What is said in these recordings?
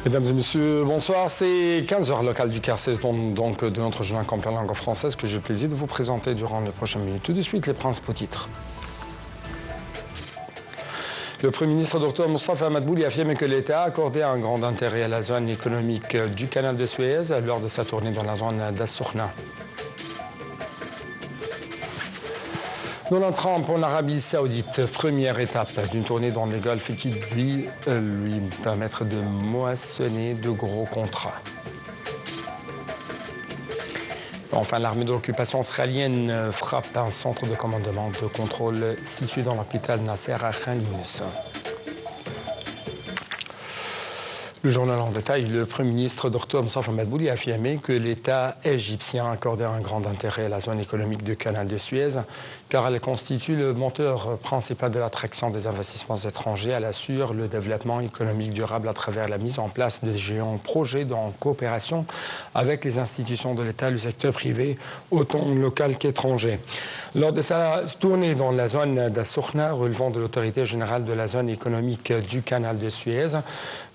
Mesdames et messieurs, bonsoir. C'est 15h local du Quercy, donc de notre journal complet en langue française que j'ai le plaisir de vous présenter durant les prochaines minutes. Tout de suite, les principaux titres. Le Premier ministre Dr Moustapha Madbouli a affirmé que l'État a accordé un grand intérêt à la zone économique du canal de Suez lors de sa tournée dans la zone d'As-Sokhna. Donald Trump en Arabie Saoudite, première étape d'une tournée dans le Golfe qui lui permettre de moissonner de gros contrats. Enfin, l'armée de l'occupation israélienne frappe un centre de commandement de contrôle situé dans l'hôpital Nasser à Khan Younis. Le journal en détail, le Premier ministre Dr Moustapha Madbouli a affirmé que l'État égyptien accordait un grand intérêt à la zone économique du canal de Suez, car elle constitue le moteur principal de l'attraction des investissements étrangers. Elle assure le développement économique durable à travers la mise en place de géants projets en coopération avec les institutions de l'État et le secteur privé, autant local qu'étranger. Lors de sa tournée dans la zone d'As-Sokhna, relevant de l'autorité générale de la zone économique du canal de Suez,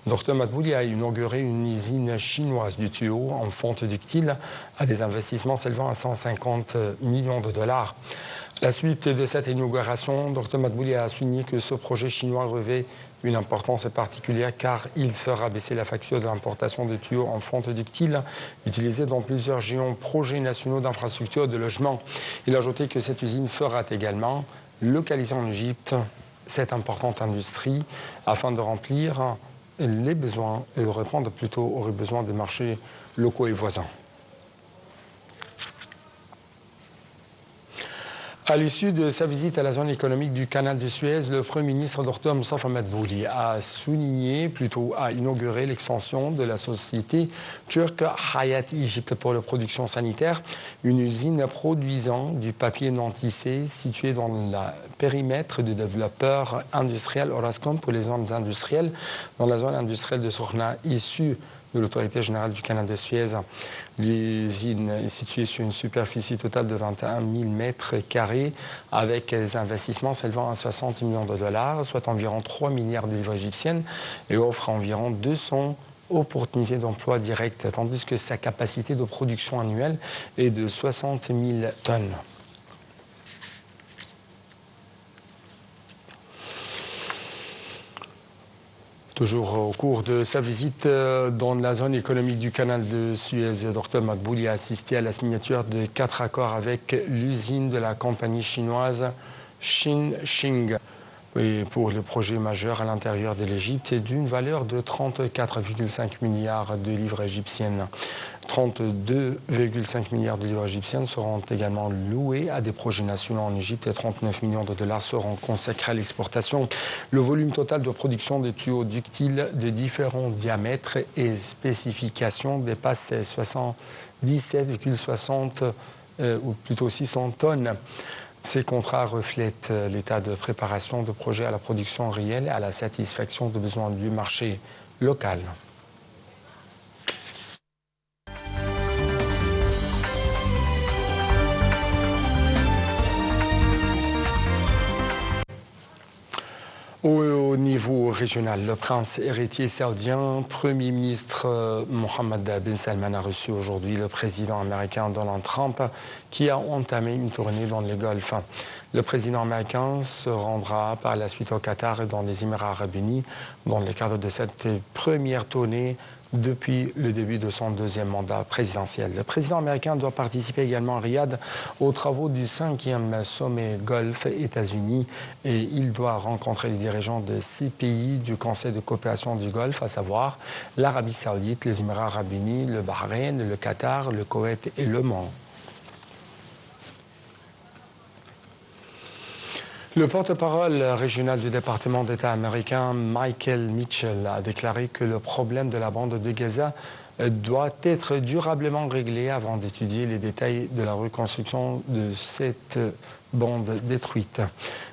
Dr Madbouli a inauguré une usine chinoise du tuyau en fonte ductile à des investissements s'élevant à 150 millions de dollars. À la suite de cette inauguration, Dr Madbouli a souligné que ce projet chinois revêt une importance particulière car il fera baisser la facture de l'importation de tuyaux en fonte ductile utilisés dans plusieurs géants projets nationaux d'infrastructures de logement. Il a ajouté que cette usine fera également localiser en Égypte cette importante industrie afin de remplir les besoins et répondre plutôt aux besoins des marchés locaux et voisins. À l'issue de sa visite à la zone économique du canal de Suez, le Premier ministre Dr Moustapha Madbouli a inauguré l'extension de la société turque Hayat Egypt pour la production sanitaire, une usine produisant du papier non tissé située dans le périmètre du développeur industriel Orascom pour les zones industrielles, dans la zone industrielle de Sokhna, issue de l'autorité générale du canal de Suez. L'usine est située sur une superficie totale de 21 000 mètres carrés avec des investissements s'élevant à 60 millions de dollars, soit environ 3 milliards de livres égyptiennes et offre environ 200 opportunités d'emploi directes, tandis que sa capacité de production annuelle est de 60 000 tonnes. Toujours au cours de sa visite dans la zone économique du canal de Suez, Dr Madbouli a assisté à la signature de 4 accords avec l'usine de la compagnie chinoise Xinxing pour le projet majeur à l'intérieur de l'Égypte d'une valeur de 34,5 milliards de livres égyptiennes. 32,5 milliards de livres égyptiennes seront également loués à des projets nationaux en Égypte et 39 millions de dollars seront consacrés à l'exportation. Le volume total de production des tuyaux ductiles de différents diamètres et spécifications dépasse 77,60 ou plutôt 600 tonnes. Ces contrats reflètent l'état de préparation de projets à la production réelle et à la satisfaction des besoins du marché local. Au niveau régional, le prince héritier saoudien, Premier ministre Mohammed bin Salman a reçu aujourd'hui le président américain Donald Trump qui a entamé une tournée dans le Golfe. Le président américain se rendra par la suite au Qatar et dans les Émirats arabes unis dans le cadre de cette première tournée depuis le début de son deuxième mandat présidentiel. Le président américain doit participer également à Riyad aux travaux du 5e sommet Golfe-États-Unis et il doit rencontrer les dirigeants de 6 pays du Conseil de coopération du Golfe, à savoir l'Arabie saoudite, les Émirats arabes unis, le Bahreïn, le Qatar, le Koweït et l'Oman. Le porte-parole régional du département d'État américain, Michael Mitchell, a déclaré que le problème de la bande de Gaza doit être durablement réglé avant d'étudier les détails de la reconstruction de cette bande détruite.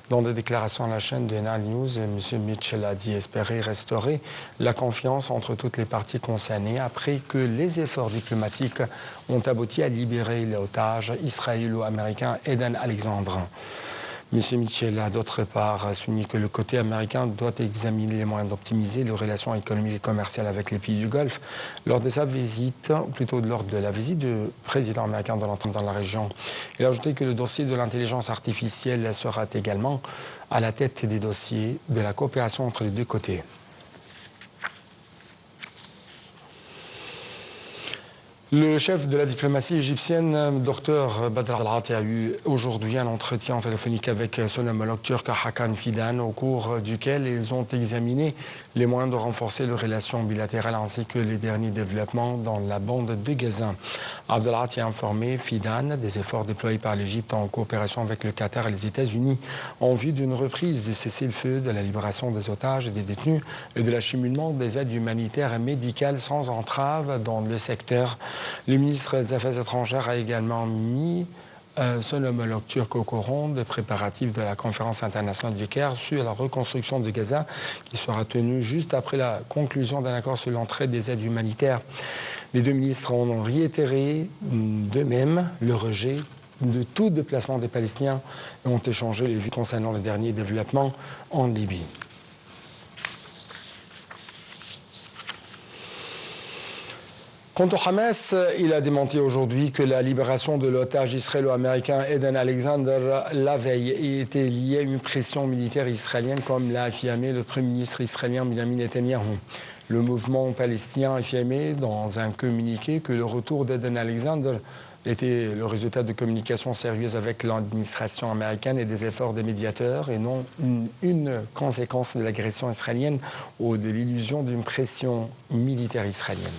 Dans des déclarations à la chaîne de Nile News, M. Mitchell a dit espérer restaurer la confiance entre toutes les parties concernées après que les efforts diplomatiques ont abouti à libérer l'otage israélo-américain Eden Alexandre. M. Mitchell a d'autre part souligné que le côté américain doit examiner les moyens d'optimiser les relations économiques et commerciales avec les pays du Golfe. Lors de sa visite, ou plutôt lors de la visite du président américain Donald Trump dans la région, il a ajouté que le dossier de l'intelligence artificielle sera également à la tête des dossiers de la coopération entre les deux côtés. Le chef de la diplomatie égyptienne, Dr Badr al-Ati, a eu aujourd'hui un entretien téléphonique avec son homologue turc Hakan Fidan, au cours duquel ils ont examiné les moyens de renforcer les relations bilatérales ainsi que les derniers développements dans la bande de Gaza. Abdel Ati a informé Fidan des efforts déployés par l'Égypte en coopération avec le Qatar et les États-Unis en vue d'une reprise du cessez-le-feu, de la libération des otages et des détenus et de l'acheminement des aides humanitaires et médicales sans entrave dans le secteur. Le ministre des Affaires étrangères a également mis son homologue turc au courant des préparatifs de la conférence internationale du Caire sur la reconstruction de Gaza, qui sera tenue juste après la conclusion d'un accord sur l'entrée des aides humanitaires. Les deux ministres ont réitéré d'eux-mêmes le rejet de tout déplacement des Palestiniens et ont échangé les vues concernant les derniers développements en Libye. Quant au Hamas, il a démenti aujourd'hui que la libération de l'otage israélo-américain Eden Alexander la veille était liée à une pression militaire israélienne, comme l'a affirmé le Premier ministre israélien Benjamin Netanyahu. Le mouvement palestinien a affirmé dans un communiqué que le retour d'Eden Alexander était le résultat de communications sérieuses avec l'administration américaine et des efforts des médiateurs et non une conséquence de l'agression israélienne ou de l'illusion d'une pression militaire israélienne.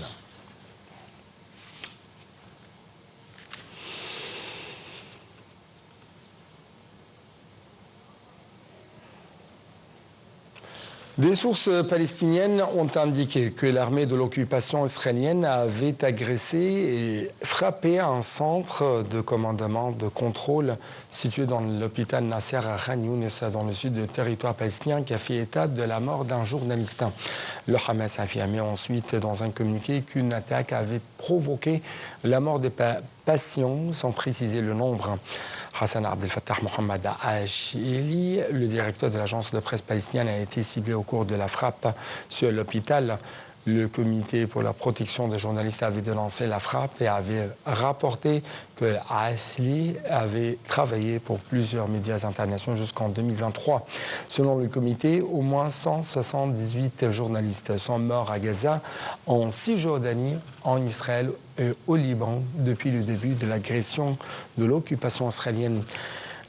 Des sources palestiniennes ont indiqué que l'armée de l'occupation israélienne avait agressé et frappé un centre de commandement de contrôle situé dans l'hôpital Nasser à Khan Younes, dans le sud du territoire palestinien, qui a fait état de la mort d'un journaliste. Le Hamas a affirmé ensuite dans un communiqué qu'une attaque avait provoqué la mort des patients, sans préciser le nombre. Hassan Abdel Fattah Mohamed Achili, le directeur de l'agence de presse palestinienne, a été ciblé au cours de la frappe sur l'hôpital. Le comité pour la protection des journalistes avait dénoncé la frappe et avait rapporté que Achili avait travaillé pour plusieurs médias internationaux jusqu'en 2023. Selon le comité, au moins 178 journalistes sont morts à Gaza, en Cisjordanie, en Israël et au Liban depuis le début de l'agression de l'occupation israélienne.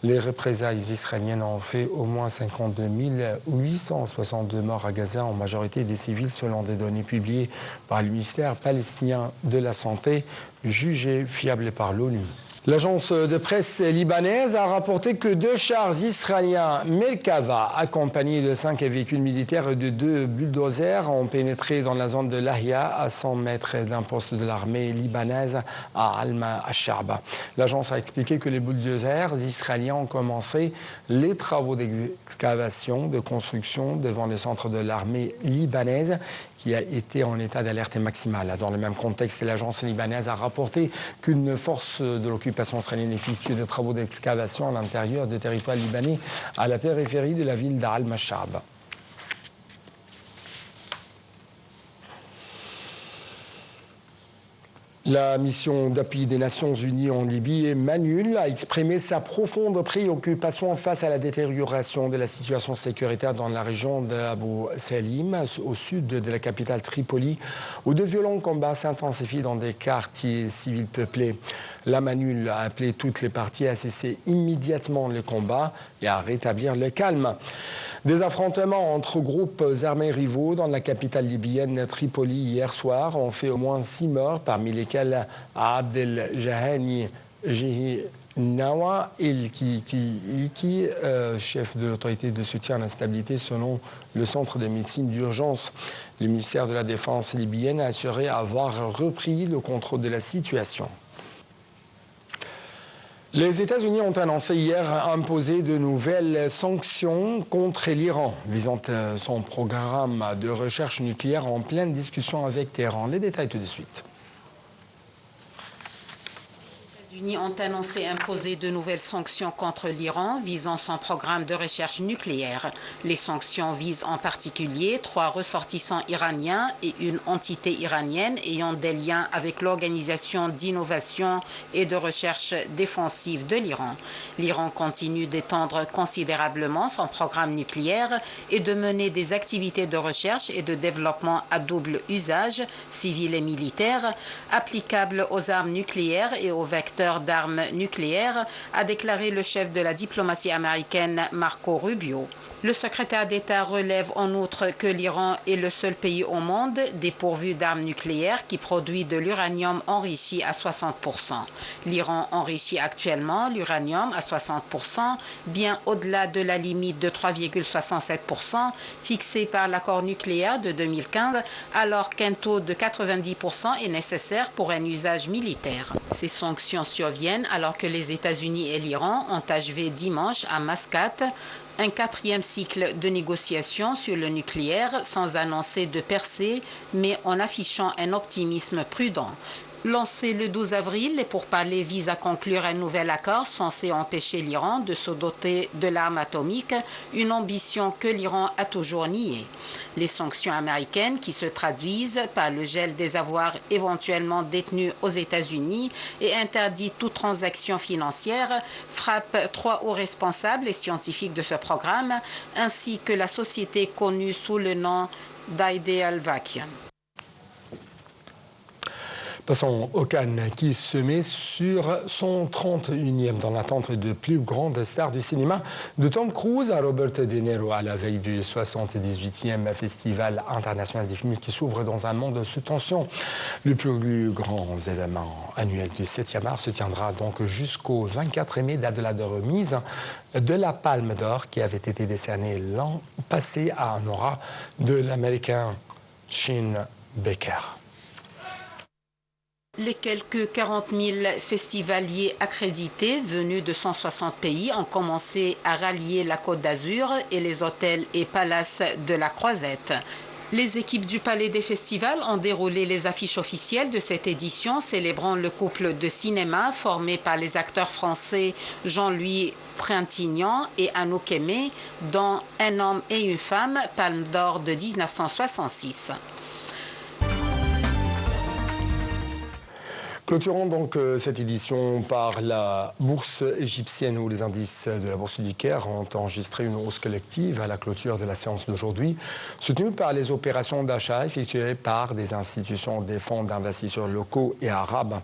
Les représailles israéliennes ont fait au moins 52 862 morts à Gaza, en majorité des civils, selon des données publiées par le ministère palestinien de la Santé, jugées fiables par l'ONU. L'agence de presse libanaise a rapporté que 2 chars israéliens Merkava, accompagnés de 5 véhicules militaires et de 2 bulldozers, ont pénétré dans la zone de Lahia, à 100 mètres d'un poste de l'armée libanaise à Alma al-Sha'ba. L'agence a expliqué que les bulldozers israéliens ont commencé les travaux d'excavation, de construction devant le centre de l'armée libanaise, qui a été en état d'alerte maximale. Dans le même contexte, l'agence libanaise a rapporté qu'une force de l'occupation israélienne effectue des travaux d'excavation à l'intérieur des territoires libanais à la périphérie de la ville d'Al-Mashab. La mission d'appui des Nations Unies en Libye, MANUL, a exprimé sa profonde préoccupation face à la détérioration de la situation sécuritaire dans la région d'Abu Salim, au sud de la capitale Tripoli, où de violents combats s'intensifient dans des quartiers civils peuplés. La MANUL a appelé toutes les parties à cesser immédiatement les combats et à rétablir le calme. Des affrontements entre groupes armés rivaux dans la capitale libyenne Tripoli hier soir ont fait au moins 6 morts, parmi lesquels Abdel Jahani Nawa El-Kiki, chef de l'autorité de soutien à la stabilité selon le centre de médecine d'urgence. Le ministère de la Défense libyenne a assuré avoir repris le contrôle de la situation. Les États-Unis ont annoncé hier imposer de nouvelles sanctions contre l'Iran, visant son programme de recherche nucléaire en pleine discussion avec Téhéran. Les détails tout de suite. Les États-Unis ont annoncé imposer de nouvelles sanctions contre l'Iran visant son programme de recherche nucléaire. Les sanctions visent en particulier 3 ressortissants iraniens et une entité iranienne ayant des liens avec l'Organisation d'innovation et de recherche défensive de l'Iran. L'Iran continue d'étendre considérablement son programme nucléaire et de mener des activités de recherche et de développement à double usage, civil et militaire, applicables aux armes nucléaires et aux vecteurs d'armes nucléaires, a déclaré le chef de la diplomatie américaine Marco Rubio. Le secrétaire d'État relève en outre que l'Iran est le seul pays au monde dépourvu d'armes nucléaires qui produit de l'uranium enrichi à 60%. L'Iran enrichit actuellement l'uranium à 60%, bien au-delà de la limite de 3,67% fixée par l'accord nucléaire de 2015, alors qu'un taux de 90% est nécessaire pour un usage militaire. Ces sanctions surviennent alors que les États-Unis et l'Iran ont achevé dimanche à Mascate un 4e cycle de négociations sur le nucléaire sans annoncer de percée, mais en affichant un optimisme prudent. Lancé le 12 avril, les pourparlers visent à conclure un nouvel accord censé empêcher l'Iran de se doter de l'arme atomique, une ambition que l'Iran a toujours niée. Les sanctions américaines, qui se traduisent par le gel des avoirs éventuellement détenus aux États-Unis et interdit toute transaction financière, frappent 3 hauts responsables et scientifiques de ce programme, ainsi que la société connue sous le nom d'Ideal Vacuum. Passons au Cannes, qui se met sur son 31e dans l'attente de plus grandes stars du cinéma, de Tom Cruise à Robert De Niro, à la veille du 78e Festival international des films qui s'ouvre dans un monde sous tension. Le plus grand événement annuel du 7e art se tiendra donc jusqu'au 24 mai, date de la remise de la Palme d'Or qui avait été décernée l'an passé à un aura de l'Américain Shane Baker. Les quelques 40 000 festivaliers accrédités venus de 160 pays ont commencé à rallier la Côte d'Azur et les hôtels et palaces de la Croisette. Les équipes du Palais des Festivals ont déroulé les affiches officielles de cette édition célébrant le couple de cinéma formé par les acteurs français Jean-Louis Trintignant et Anouk Aimé, dont Un homme et une femme, Palme d'Or de 1966. Clôturons donc cette édition par la bourse égyptienne où les indices de la bourse du Caire ont enregistré une hausse collective à la clôture de la séance d'aujourd'hui, soutenue par les opérations d'achat effectuées par des institutions des fonds d'investisseurs locaux et arabes.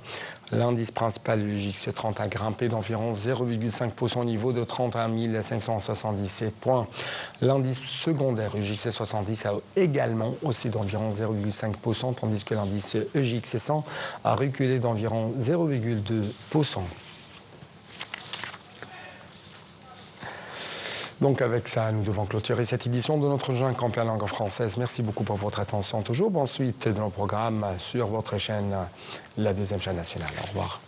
L'indice principal du JX30 a grimpé d'environ 0,5% au niveau de 31 577 points. L'indice secondaire JX70 a également haussé d'environ 0,5%, tandis que l'indice JX100 a reculé d'environ 0,2%. Donc avec ça, nous devons clôturer cette édition de notre journal complet en langue française. Merci beaucoup pour votre attention toujours. Bonne suite de nos programmes sur votre chaîne, la deuxième chaîne nationale. Au revoir.